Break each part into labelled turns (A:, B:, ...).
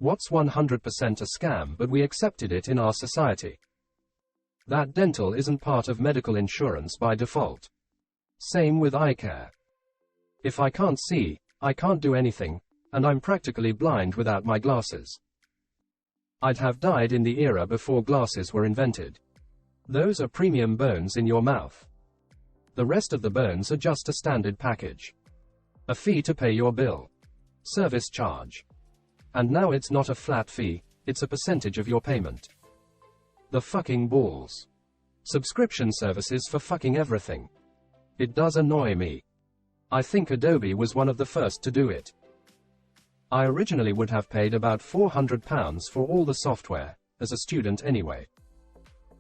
A: What's 100% a scam, but we accepted it in our society? That dental isn't part of medical insurance by default. Same with eye care. If I can't see, I can't do anything, and I'm practically blind without my glasses. I'd have died in the era before glasses were invented. Those are premium bones in your mouth. The rest of the bones are just a standard package. A fee to pay your bill. Service charge. And now it's not a flat fee, it's a percentage of your payment. The fucking balls. Subscription services for fucking everything. It does annoy me. I think Adobe was one of the first to do it. I originally would have paid about £400 for all the software, as a student anyway.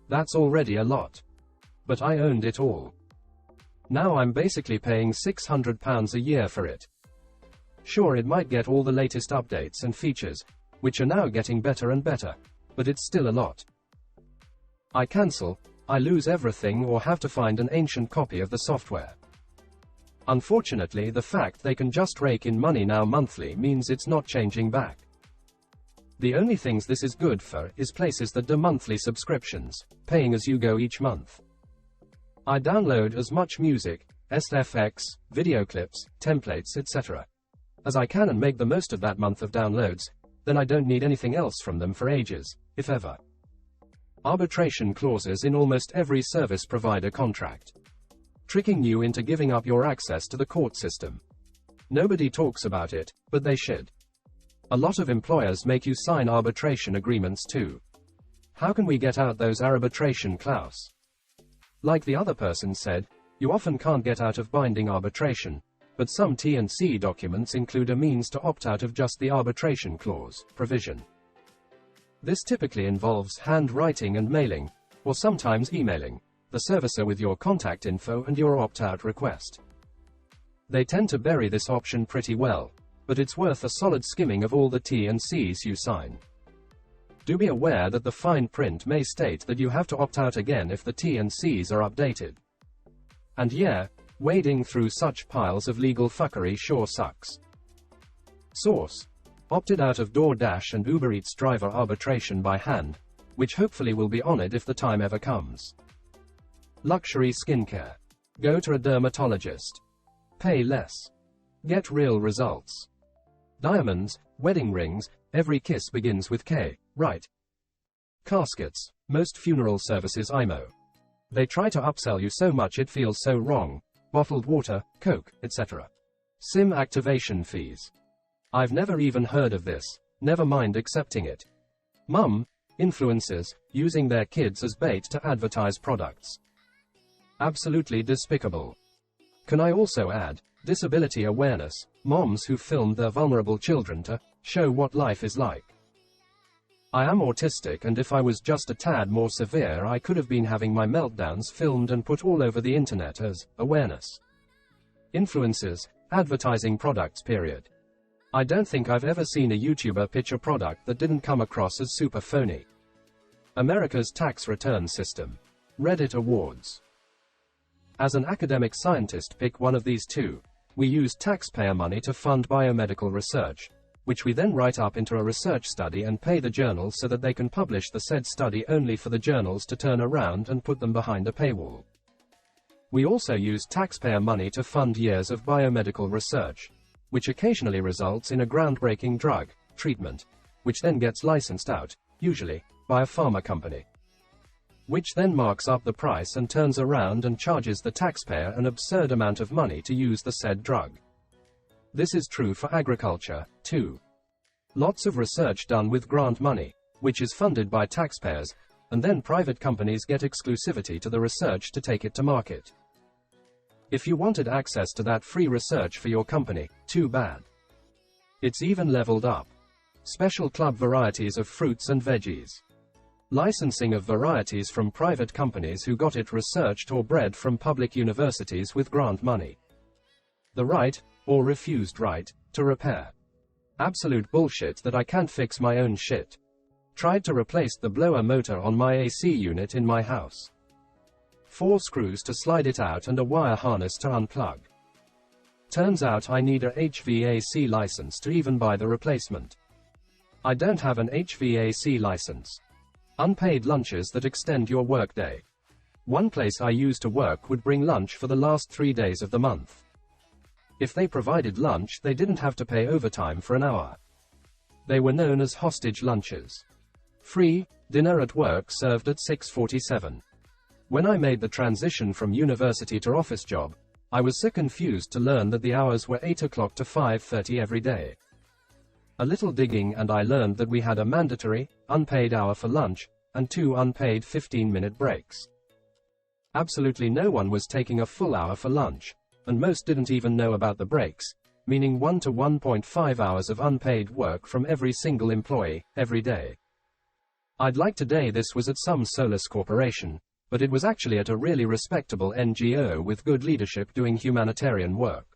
A: That's already a lot. But I owned it all. Now I'm basically paying £600 a year for it. Sure, it might get all the latest updates and features, which are now getting better and better, but it's still a lot. I cancel, I lose everything or have to find an ancient copy of the software. Unfortunately, the fact they can just rake in money now monthly means it's not changing back. The only things this is good for is places that do monthly subscriptions, paying as you go each month. I download as much music, SFX, video clips, templates, etc. as I can and make the most of that month of downloads, then I don't need anything else from them for ages, if ever. Arbitration clauses in almost every service provider contract. Tricking you into giving up your access to the court system. Nobody talks about it, but they should. A lot of employers make you sign arbitration agreements too. How can we get out those arbitration clause? Like the other person said, you often can't get out of binding arbitration, but some T&C documents include a means to opt out of just the arbitration clause provision. This typically involves handwriting and mailing, or sometimes emailing, the servicer with your contact info and your opt-out request. They tend to bury this option pretty well, but it's worth a solid skimming of all the T&Cs you sign. Do be aware that the fine print may state that you have to opt out again if the T&Cs are updated. And yeah, wading through such piles of legal fuckery sure sucks. Source: opted out of DoorDash and Uber Eats driver arbitration by hand, which hopefully will be honored if the time ever comes. Luxury skincare. Go to a dermatologist. Pay less. Get real results. Diamonds, wedding rings, every kiss begins with K, right? Caskets. Most funeral services IMO. They try to upsell you so much it feels so wrong. Bottled water, Coke, etc. SIM activation fees. I've never even heard of this, never mind accepting it. Influencers, using their kids as bait to advertise products. Absolutely despicable. Can I also add, disability awareness, moms who filmed their vulnerable children to show what life is like. I am autistic, and if I was just a tad more severe I could have been having my meltdowns filmed and put all over the internet as awareness. Influencers, advertising products period. I don't think I've ever seen a YouTuber pitch a product that didn't come across as super phony. America's tax return system. Reddit awards. As an academic scientist, pick one of these two. We use taxpayer money to fund biomedical research, which we then write up into a research study and pay the journals so that they can publish the said study, only for the journals to turn around and put them behind a paywall. We also use taxpayer money to fund years of biomedical research, which occasionally results in a groundbreaking drug, treatment, which then gets licensed out, usually, by a pharma company, which then marks up the price and turns around and charges the taxpayer an absurd amount of money to use the said drug. This is true for agriculture, too. Lots of research done with grant money, which is funded by taxpayers, and then private companies get exclusivity to the research to take it to market. If you wanted access to that free research for your company, too bad. It's even leveled up. Special club varieties of fruits and veggies. Licensing of varieties from private companies who got it researched or bred from public universities with grant money. The right, or refused right, to repair. Absolute bullshit that I can't fix my own shit. Tried to replace the blower motor on my AC unit in my house. 4 screws to slide it out and a wire harness to unplug. Turns out I need a HVAC license to even buy the replacement. I don't have an HVAC license. Unpaid lunches that extend your workday. One place I used to work would bring lunch for the last 3 days of the month. If they provided lunch, they didn't have to pay overtime for an hour. They were known as hostage lunches. Free dinner at work served at 6:47. When I made the transition from university to office job, I was so confused to learn that the hours were 8 o'clock to 5:30 every day. A little digging and I learned that we had a mandatory, unpaid hour for lunch, and 2 unpaid 15-minute breaks. Absolutely no one was taking a full hour for lunch, and most didn't even know about the breaks, meaning 1 to 1.5 hours of unpaid work from every single employee, every day. I'd like today this was at some soulless corporation, but it was actually at a really respectable NGO with good leadership doing humanitarian work.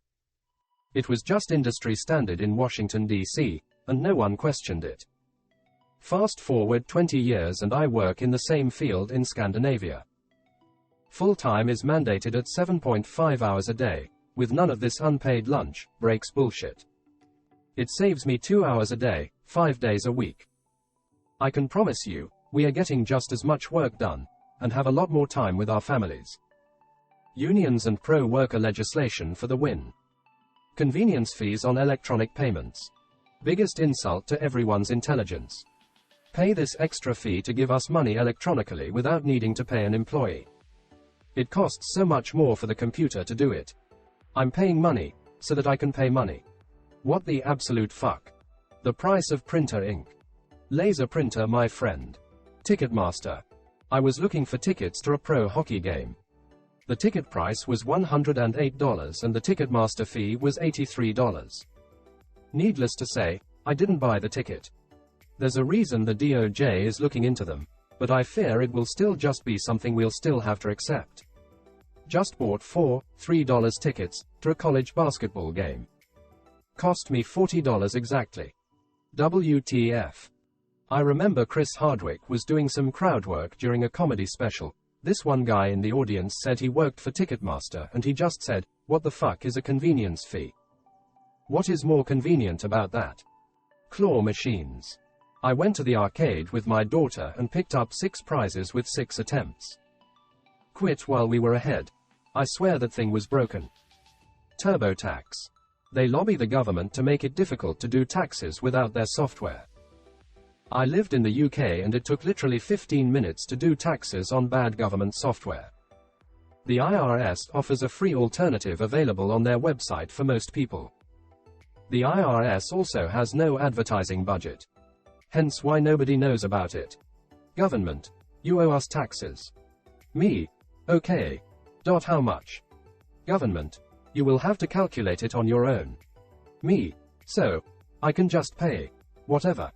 A: It was just industry standard in Washington, D.C., and no one questioned it. Fast forward 20 years and I work in the same field in Scandinavia. Full-time is mandated at 7.5 hours a day, with none of this unpaid lunch breaks bullshit. It saves me 2 hours a day, 5 days a week. I can promise you, we are getting just as much work done, and have a lot more time with our families. Unions and pro-worker legislation for the win. Convenience fees on electronic payments. Biggest insult to everyone's intelligence. Pay this extra fee to give us money electronically without needing to pay an employee. It costs so much more for the computer to do it. I'm paying money, so that I can pay money. What the absolute fuck? The price of printer ink. Laser printer my friend. Ticketmaster. I was looking for tickets to a pro hockey game. The ticket price was $108 and the Ticketmaster fee was $83. Needless to say, I didn't buy the ticket. There's a reason the DOJ is looking into them, but I fear it will still just be something we'll still have to accept. Just bought 4 $3 tickets to a college basketball game. Cost me $40 exactly. WTF. I remember Chris Hardwick was doing some crowd work during a comedy special. This one guy in the audience said he worked for Ticketmaster and he just said, "What the fuck is a convenience fee? What is more convenient about that?" Claw machines. I went to the arcade with my daughter and picked up 6 prizes with 6 attempts. Quit while we were ahead. I swear that thing was broken. TurboTax. They lobby the government to make it difficult to do taxes without their software. I lived in the UK and it took literally 15 minutes to do taxes on bad government software. The IRS offers a free alternative available on their website for most people. The IRS also has no advertising budget. Hence why nobody knows about it. Government. You owe us taxes. Me. Okay. How much? Government. You will have to calculate it on your own. Me. So. I can just pay. Whatever.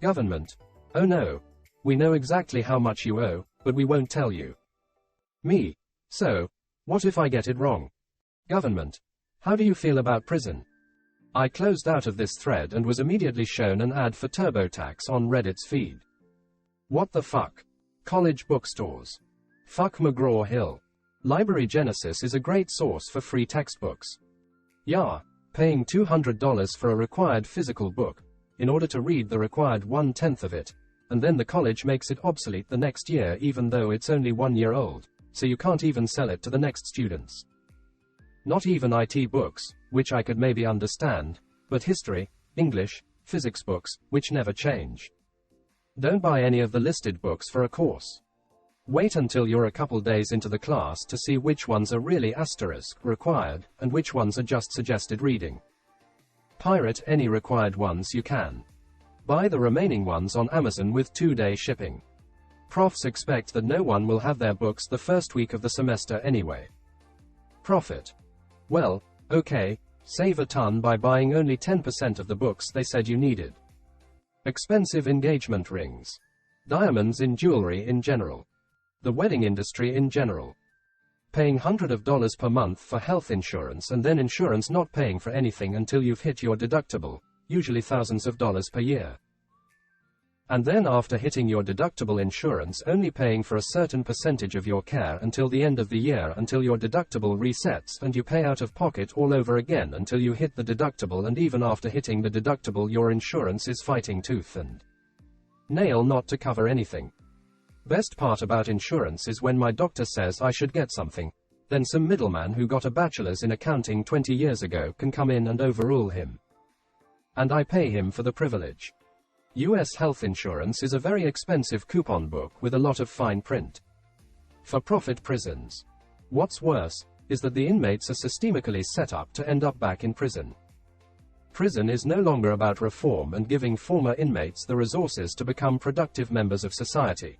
A: Government. Oh no. We know exactly how much you owe, but we won't tell you. Me. So. What if I get it wrong? Government. How do you feel about prison? I closed out of this thread and was immediately shown an ad for TurboTax on Reddit's feed. What the fuck? College bookstores. Fuck McGraw-Hill. Library Genesis is a great source for free textbooks. Yeah, paying $200 for a required physical book, in order to read the required 1/10 of it, and then the college makes it obsolete the next year even though it's only 1 year old, so you can't even sell it to the next students. Not even IT books, which I could maybe understand, but history, English, physics books, which never change. Don't buy any of the listed books for a course. Wait until you're a couple days into the class to see which ones are really required, and which ones are just suggested reading. Pirate any required ones you can. Buy the remaining ones on Amazon with 2-day shipping. Profs expect that no one will have their books the first week of the semester anyway. Profit. Well, okay, save a ton by buying only 10% of the books they said you needed. Expensive engagement rings. Diamonds in jewelry in general. The wedding industry in general. Paying hundreds of dollars per month for health insurance and then insurance not paying for anything until you've hit your deductible, usually thousands of dollars per year. And then after hitting your deductible insurance only paying for a certain percentage of your care until the end of the year until your deductible resets and you pay out of pocket all over again until you hit the deductible, and even after hitting the deductible your insurance is fighting tooth and nail not to cover anything. Best part about insurance is when my doctor says I should get something, then some middleman who got a bachelor's in accounting 20 years ago can come in and overrule him. And I pay him for the privilege. US health insurance is a very expensive coupon book with a lot of fine print. For-profit prisons. What's worse, is that the inmates are systemically set up to end up back in prison. Prison is no longer about reform and giving former inmates the resources to become productive members of society.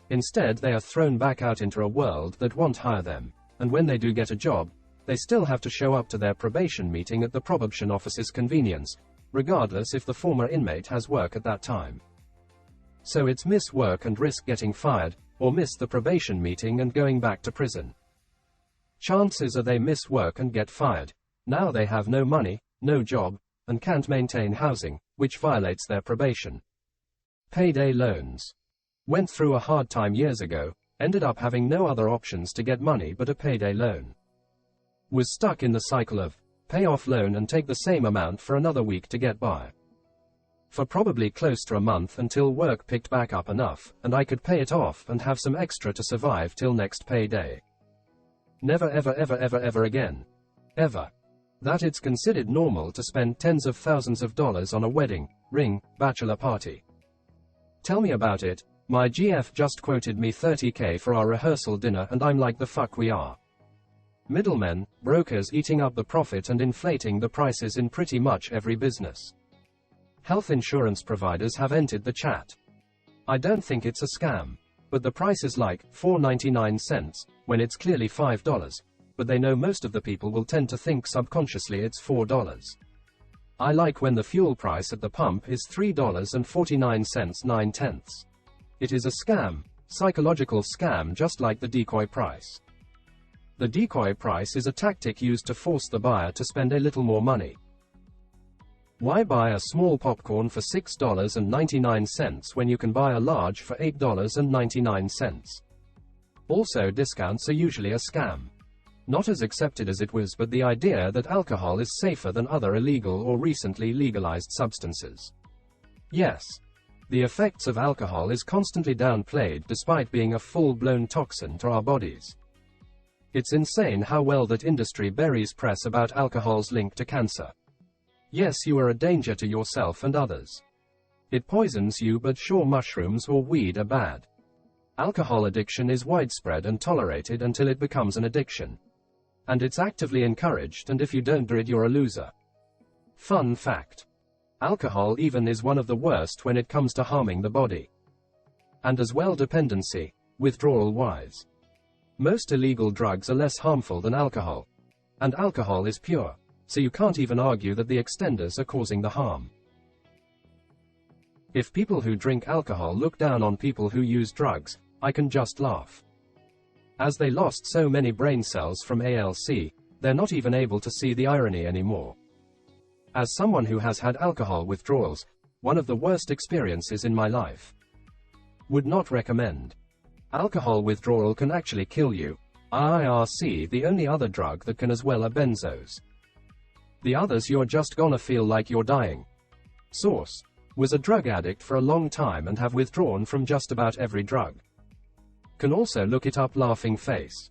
A: Instead, they are thrown back out into a world that won't hire them, and when they do get a job, they still have to show up to their probation meeting at the probation office's convenience, regardless if the former inmate has work at that time. So it's miss work and risk getting fired, or miss the probation meeting and going back to prison. Chances are they miss work and get fired. Now they have no money, no job, and can't maintain housing, which violates their probation. Payday loans. Went through a hard time years ago, ended up having no other options to get money but a payday loan. Was stuck in the cycle of pay off loan and take the same amount for another week to get by. For probably close to a month until work picked back up enough, and I could pay it off and have some extra to survive till next payday. Never ever again. Ever. That it's considered normal to spend tens of thousands of dollars on a wedding, ring, bachelor party. Tell me about it. My GF just quoted me $30K for our rehearsal dinner and I'm like, the fuck we are. Middlemen, brokers eating up the profit and inflating the prices in pretty much every business. Health insurance providers have entered the chat. I don't think it's a scam. But the price is like $4.99 when it's clearly $5, but they know most of the people will tend to think subconsciously it's $4. I like when the fuel price at the pump is $3.49 9/10. It is a scam, psychological scam, just like the decoy price. The decoy price is a tactic used to force the buyer to spend a little more money. Why buy a small popcorn for $6.99 when you can buy a large for $8.99? Also, discounts are usually a scam. Not as accepted as it was, but the idea that alcohol is safer than other illegal or recently legalized substances. Yes. The effects of alcohol is constantly downplayed despite being a full-blown toxin to our bodies. It's insane how well that industry buries press about alcohol's link to cancer. Yes, you are a danger to yourself and others. It poisons you, but sure, mushrooms or weed are bad. Alcohol addiction is widespread and tolerated until it becomes an addiction. And it's actively encouraged, and if you don't do it, you're a loser. Fun fact. Alcohol even is one of the worst when it comes to harming the body. And as well, dependency, withdrawal-wise. Most illegal drugs are less harmful than alcohol. And alcohol is pure, so you can't even argue that the extenders are causing the harm. If people who drink alcohol look down on people who use drugs, I can just laugh. As they lost so many brain cells from ALC, they're not even able to see the irony anymore. As someone who has had alcohol withdrawals, one of the worst experiences in my life. Would not recommend. Alcohol withdrawal can actually kill you. IRC, the only other drug that can as well, are benzos. The others, you're just gonna feel like you're dying. Source. Was a drug addict for a long time and have withdrawn from just about every drug. Can also look it up, laughing face.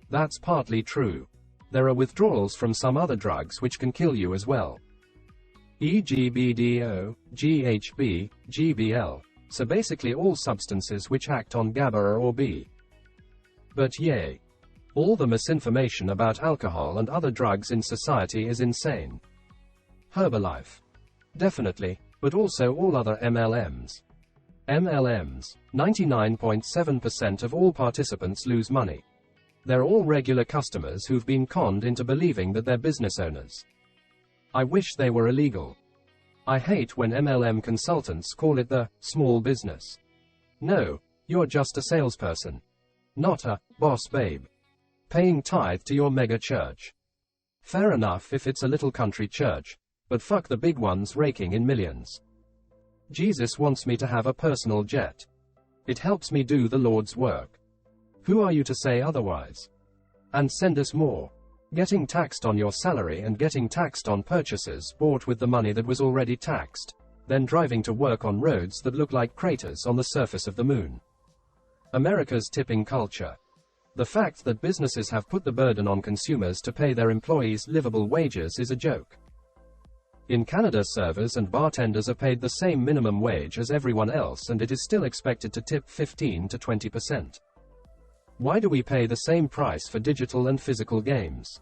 A: That's partly true. There are withdrawals from some other drugs which can kill you as well. E.g. BDO, GHB, GBL. So basically all substances which act on GABA or B. But yay. All the misinformation about alcohol and other drugs in society is insane. Herbalife. Definitely, but also all other MLMs. MLMs, 99.7% of all participants lose money. They're all regular customers who've been conned into believing that they're business owners. I wish they were illegal. I hate when MLM consultants call it the small business. No, you're just a salesperson. Not a boss babe. Paying tithe to your mega church. Fair enough if it's a little country church, but fuck the big ones raking in millions. Jesus wants me to have a personal jet. It helps me do the Lord's work. Who are you to say otherwise? And send us more. Getting taxed on your salary and getting taxed on purchases bought with the money that was already taxed, then driving to work on roads that look like craters on the surface of the moon. America's tipping culture. The fact that businesses have put the burden on consumers to pay their employees livable wages is a joke. In Canada, servers and bartenders are paid the same minimum wage as everyone else, and it is still expected to tip 15 to 20%. Why do we pay the same price for digital and physical games?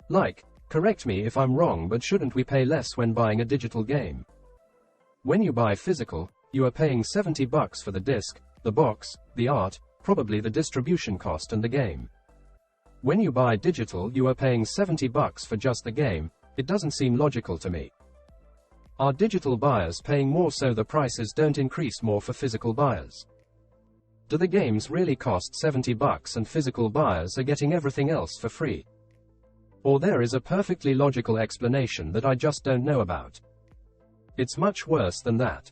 A: Like, correct me if I'm wrong, but shouldn't we pay less when buying a digital game? When you buy physical, you are paying $70 for the disc, the box, the art, probably the distribution cost and the game. When you buy digital, you are paying $70 for just the game. It doesn't seem logical to me. Are digital buyers paying more so the prices don't increase more for physical buyers? Do the games really cost $70 and physical buyers are getting everything else for free? Or there is a perfectly logical explanation that I just don't know about? It's much worse than that.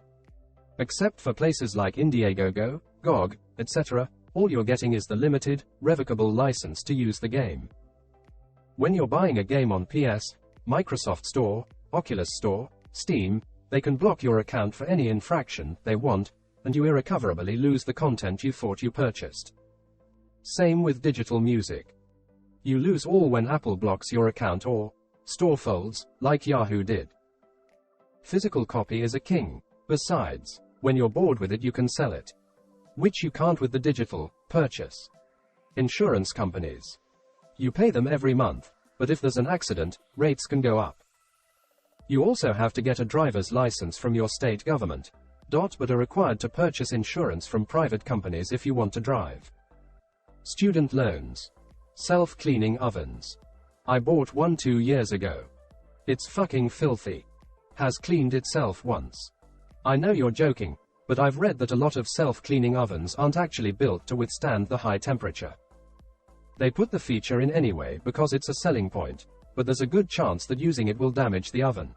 A: Except for places like Indiegogo, GOG, etc., all you're getting is the limited, revocable license to use the game. When you're buying a game on PS, Microsoft Store, Oculus Store, Steam, they can block your account for any infraction they want, and you irrecoverably lose the content you thought you purchased. Same with digital music. You lose all when Apple blocks your account or store folds, like Yahoo did. Physical copy is a king. Besides, when you're bored with it you can sell it, which you can't with the digital purchase. Insurance companies. You pay them every month, but if there's an accident, rates can go up. You also have to get a driver's license from your state government, but are required to purchase insurance from private companies if you want to drive. Student loans. Self-cleaning ovens. I bought one 2 years ago. It's fucking filthy. Has cleaned itself once. I know you're joking, but I've read that a lot of self-cleaning ovens aren't actually built to withstand the high temperature. They put the feature in anyway because it's a selling point, but there's a good chance that using it will damage the oven.